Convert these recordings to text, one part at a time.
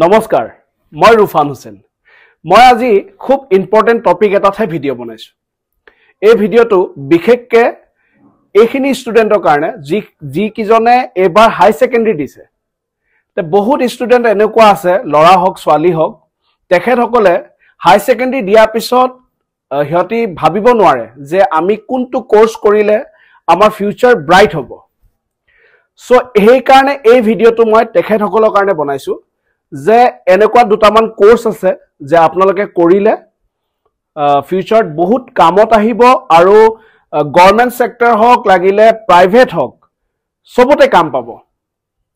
নমস্কাৰ মই ৰুফান হুছেইন মই আজি খুব ইম্পৰ্টেন্ট টপিক এটাতে ভিডিঅ' বনাইছো এই ভিডিঅ'টো বিশেষকে এইখিনি ষ্টুডেন্টৰ কাৰণে যি কিজনে এবাৰ হাই সেকেন্ডাৰী দিছে তে বহুত ষ্টুডেন্ট এনেকুৱা আছে লৰা হক ছোৱালী হক তেখেতসকলে হাই সেকেন্ডাৰী দিয়াৰ পিছত হিয়তি ভাবিব নোৱাৰে যে আমি কোনটো কোৰ্স কৰিলে আমাৰ ফিউচাৰ ব্ৰাইট হ'ব সো এই কাৰণে এই ভিডিঅ'টো মই তেখেতসকলৰ কাৰণে বনাইছো যে এনেকুৱা দুটামান কোৰ্স আছে যে আপোনালোকে কৰিলে ফিউচাৰত বহুত কামত আহিব আৰু গভৰ্নমেন্ট সেক্টৰ হক লাগিলে প্ৰাইভেট হক সবতে কাম পাব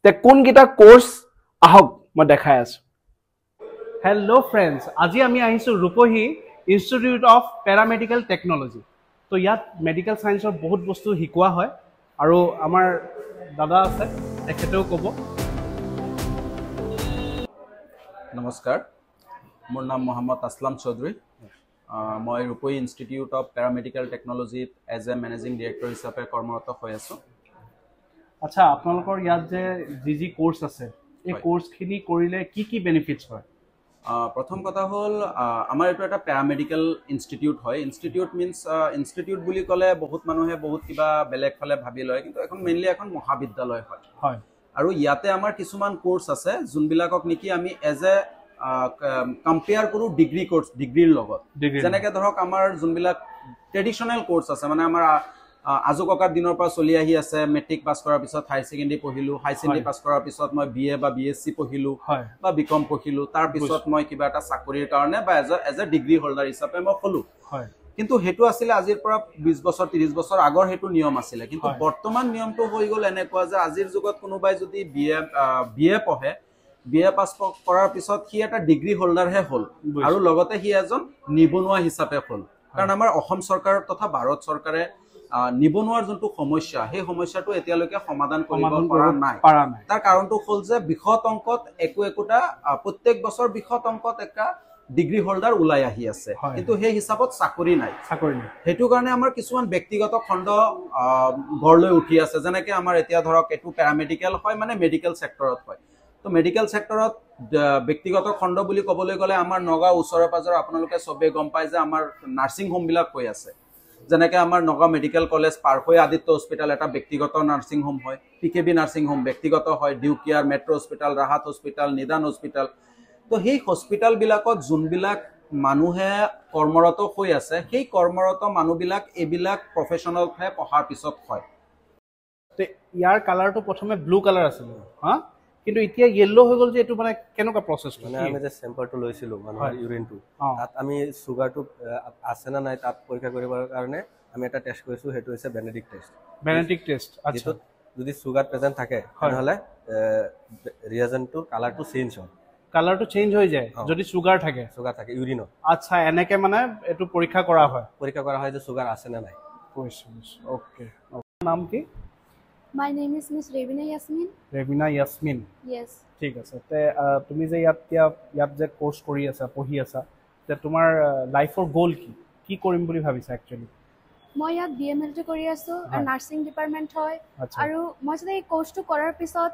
তে কোনকিটা কোৰ্স আহক মই দেখাই আছো হেল্ল ফ্ৰেন্ডস আজি আমি আহিছো ৰূপহী ইনষ্টিটিউট অফ পেৰামেডিকেল টেকনলজি তো ইয়াত মেডিকেল সায়েন্সৰ বহুত বস্তু শিকোৱা হয় আৰু আমাৰ দাদা আছে তেখেতেও ক'ব নমস্কাৰ মোৰ নাম মোহাম্মদ আসলাম চৌধুৰী মই ৰূপহী ইনষ্টিটিউট অফ পেৰামেডিকেল টেকনলজিত এজ এ মেনেজিং ডিৰেক্টৰ হিচাপে কৰ্মৰত হৈ আছো আচ্ছা আপোনালোকৰ ইয়াত যে যি কোৰ্স আছে এই কোৰ্সখিনি কৰিলে কি বেনিফিটস হয় প্ৰথম কথা হ'ল আমাৰ এইটো এটা পেৰামেডিকেল ইনষ্টিটিউট হয় ইনষ্টিটিউট মিন্স ইনষ্টিটিউট বুলি ক'লে বহুত মানুহে বহুত কিবা বেলেগ ফালে ভাবি লয় কিন্তু এখন মেইনলি এখন মহাবিদ্যালয় হয় আৰু ইয়াতে আমাৰ কিছুমান কোৰ্স আছে যোনবিলাকক নেকি আমি এজ এ কম্পেয়াৰ কৰো ডিগ্ৰী কোৰ্স ডিগ্ৰীৰ লগত যেনেকৈ ধৰক আমাৰ যোনবিলাক ট্ৰেডিশনেল কোৰ্স আছে মানে আমাৰ আজু ককাৰ দিনৰ পৰা চলি আহি আছে মেট্ৰিক পাছ কৰাৰ পিছত হাই সেকেন্ডাৰী পঢ়িলো হাই সেকেন্ডাৰী পাছ কৰাৰ পিছত মই বিএ বা বিএসসি পঢ়িলো বা বিকম পঢ়িলো তাৰ পিছত মই কিবা এটা চাকৰিৰ কাৰণে বা এজ এ ডিগ্ৰী হোল্ডাৰ হিচাপে মই হলো কিন্তু হেতু আছিল আজিৰ পৰা 20 বছৰ 30 বছৰ আগৰ হেতু নিয়ম আছিল কিন্তু বৰ্তমান নিয়মটো হৈ গল এনেকুৱা যে আজিৰ যুগত কোনোবাই যদি বিএ পঢ়ে বিএ পাছ কৰাৰ পিছত হি এটা ডিগ্ৰী হোল্ডাৰ হে হল আৰু লগতে হি এজন নিবনুৱা হিচাপে হল কাৰণ আমাৰ অসম চৰকাৰ তথা ভাৰত চৰকাৰে নিবনুৱাৰ যোনটো সমস্যা সেই সমস্যাটো এতিয়ালৈকে সমাধান কৰিব পৰা নাই তাৰ কাৰণটো হ'ল যে বৃহৎ অংকত একোটা প্ৰত্যেক বছৰ বৃহৎ অংকত একটা ডিগ্ৰী হোল্ডাৰ ওলাই আহি আছে কিন্তু সেই হিচাপত চাকৰি নাই হেতু কাৰণে আমাৰ কিছুমান ব্যক্তিগত খণ্ড গঢ়লৈ উঠি আছে যেনেকৈ আমাৰ এতিয়া ধৰক এটো পেৰামেডিকেল হয় মানে মেডিকেল সেক্টৰত হয় তো মেডিকেল সেক্টৰত ব্যক্তিগত খণ্ড বুলি ক'বলৈ গ'লে আমাৰ নগাঁও ওচৰে পাজৰে আপোনালোকে সবে গম পায় যে আমাৰ নাৰ্ছিং হোম বিলাক হৈ আছে যেনেকৈ আমাৰ নগাঁও মেডিকেল কলেজ পাৰ্ক হৈ আদিত্য হস্পিটেল এটা ব্যক্তিগত নাৰ্ছিং হোম হয় পিকেবি নাৰ্ছিং হোম ব্যক্তিগত হয় ডিউকিয়াৰ মেট্ৰ' হস্পিটেল ৰাহাত হস্পিটেল নিদান হস্পিটেল তো সেই হস্পিটেল বিলাকত যোনবিলাক মানুহে কৰ্মৰত হৈ আছে সেই কৰ্মৰত মানুহবিলাক এইবিলাক প্ৰফেশনেলহে পঢ়াৰ পিছত হয় তে ইয়াৰ কালাৰটো প্ৰথমে ব্লু কালাৰ আছিল হা কিন্তু এতিয়া ইয়েলো হৈ গল যে এটো মানে কেনেকা প্ৰসেস মানে আমি যে স্যাম্পলটো লৈছিলো মানুহৰ ইউৰিনটো তাত আমি সুগাৰটো আছে না নাই তাত পৰীক্ষা কৰিবৰ কাৰণে আমি এটা টেষ্ট কৰিছো হেতু হৈছে বেনেডিক্ট টেষ্ট আচ্ছা যদি সুগাৰ প্ৰেজেন্ট থাকে তাহলে ৰিয়েজেন্টৰ কালাৰটো চেঞ্জ হৈ যায় যদি সুগাৰ থাকে ইউৰিনত আচ্ছা এনেকে মানে এটো পৰীক্ষা কৰা হয় যে সুগাৰ আছে না নাই ওকে নাম কি My name is Miss Ravina Yasmin. Ravina Yasmin. Yes. ঠিক আছে তে তুমি যে ইয়াত যে কোর্স কৰি আছা পঢ়ি আছা তে তোমাৰ লাইফৰ গোল কি কৰিম বুলি ভাবিছা একচুয়ালি মই ইয়াত বিএমএলটি কৰি আছো আৰু নাৰ্সিং ডিপাৰ্টমেন্ট হয় আৰু মই যদি এই কোৰ্সটো কৰাৰ পিছত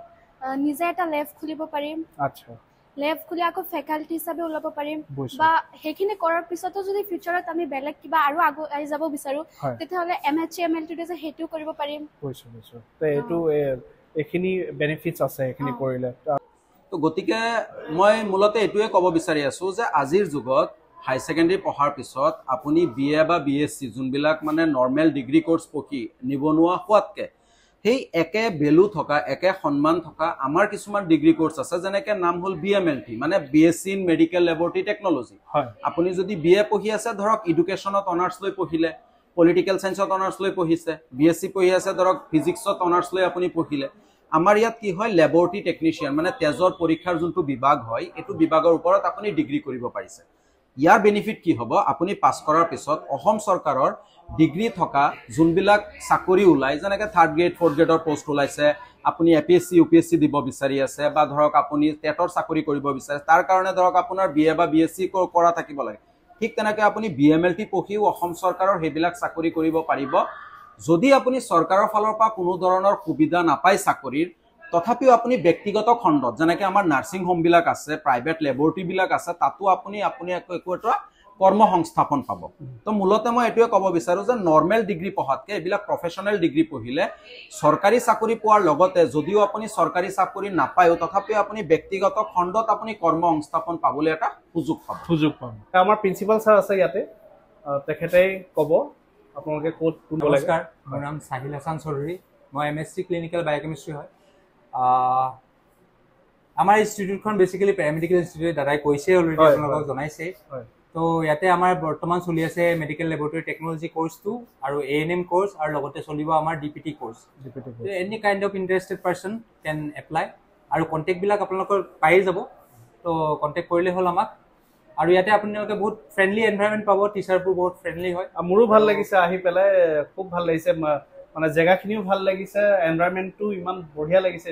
নিজে এটা ল্যাব খুলিব পাৰিম আচ্ছা ল্যাব খুলি আকৌ ফেকাল্টি হিচাপে ওলাব পাৰিম বা হেখিনি কৰাৰ পিছতো যদি ফিউচাৰত আমি বেলেগ কিবা আৰু আগুৱাই যাব বিচাৰো তেতিয়াহলে এমএচএমএলটি যে হেতু কৰিব পাৰিম বুজিছো তে এটো এখিনি বেনিফিটস আছে এখিনি কৰিলে তো গতিকে মই মূলতে এটোৱে ক'ব বিচাৰি আছো যে আজিৰ যুগত হাই সেকেন্ডাৰী পঢ়াৰ পিছত আপুনি বিএ বা বিএসসি যোনবিলাক মানে নৰ্মেল ডিগ্ৰী কোৰ্স পঢ়ি নিবনুৱা হোৱাতকে সেই একে ভ্যালু থকা একে সন্মান থকা আমাৰ কিছুমান ডিগ্ৰী কোৰ্স আছে যেনেকৈ নাম হ'ল বিএমএলটি মানে BSc in medical laboratory technology আপুনি যদি বিএ পঢ়ি আছে ধৰক এডুকেশ্যনত অনাৰ্স লৈ পঢ়িলে পলিটিকেল সায়েন্সত অনাৰ্স লৈ পঢ়িছে বিএসসি পঢ়ি আছে ধৰক ফিজিক্সত অনাৰ্স লৈ আপুনি পঢ়িলে আমাৰ ইয়াত কি হয় ল্যাবৰেটৰী টেকনিশিয়ান মানে তেজৰ পৰীক্ষাৰ যোনটো বিভাগ হয় এটো বিভাগৰ ওপৰত আপুনি ডিগ্ৰী কৰিব পাৰিছে ইয়াৰ বেনিফিট কি হ'ব আপুনি পাছ কৰাৰ পিছত অসম চৰকাৰৰ ডিগ্ৰী থকা যোনবিলাক চাকৰি ওলাই যেনেকৈ 3rd গ্ৰেড 4th গ্ৰেডৰ পোষ্ট ওলাইছে আপুনি এপিএসসি ইউপিএসসি দিব বিচাৰি আছে বা ধৰক আপুনি টেটৰ চাকৰি কৰিব বিচাৰে তাৰ কাৰণে ধৰক আপোনাৰ বিএ বা বিএসসি কৰা থাকিব লাগে ঠিক তেনেকৈ আপুনি বিএমএলটি পঢ়িও অসম চৰকাৰৰ হেবিলাক চাকৰি কৰিব পাৰিব যদি আপুনি চৰকাৰৰ ফালৰ পৰা কোনো ধৰণৰ সুবিধা নাপায় চাকৰিৰ তথাপিও আপুনি ব্যক্তিগত খণ্ডত যেনেকৈ আমাৰ নাৰ্ছিং হোমবিলাক আছে, প্ৰাইভেট লেবৰেটৰীবিলাক আছে, তাতো আপুনি একো এটা কৰ্ম সংস্থাপন পাব। তো মূলতে মই এইটোৱে ক'ব বিচাৰোঁ যে নৰ্মেল ডিগ্ৰী পঢ়াতকৈ এইবিলাক প্ৰফেশ্যনেল ডিগ্ৰী পঢ়িলে চৰকাৰী চাকৰি পোৱাৰ লগতে যদিও আপুনি চৰকাৰী চাকৰি নাপায়ো তথাপিও আপুনি ব্যক্তিগত খণ্ডত আপুনি কৰ্ম সংস্থাপন পাবলৈ এটা সুযোগ পাব। আমাৰ প্ৰিন্সিপাল ছাৰ আছে ইয়াতে, তেখেতে ক'ব আপোনালোকে ক'ত কোন। নমস্কাৰ, মোৰ নাম সাহিল হাসান চৌধুৰী, মই MSc ক্লিনিকেল বায়'কেমিষ্ট্ৰি হয়। আমাৰ ইনষ্টিটিউটখন বেচিকেলি পেৰামেডিকেল ইনষ্টিটিউট, দাদাই কৈছে অলৰেডি, আপোনালোকক জনাইছে। তো ইয়াতে আমাৰ বৰ্তমান চলি আছে মেডিকেল লেবৰেটৰী টেকনলজি কোৰ্চটো আৰু ANM কোৰ্চ, আৰু লগতে চলিব আমাৰ DPT course. Any kind of interested person can apply, আৰু কণ্টেক্টবিলাক আপোনালোকৰ পাই যাব। তো কণ্টেক্ট কৰিলে হ'ল আমাক। আৰু ইয়াতে আপোনালোকে বহুত ফ্ৰেণ্ডলি এনভাইৰনমেণ্ট পাব, টিচাৰবোৰ বহুত ফ্ৰেণ্ডলি হয়। মোৰো ভাল লাগিছে আহি পেলাই, খুব ভাল লাগিছে, মানে জেগাখিনিও ভাল লাগিছে, এনভাইৰনমেণ্টটো ইমান বঢ়িয়া লাগিছে।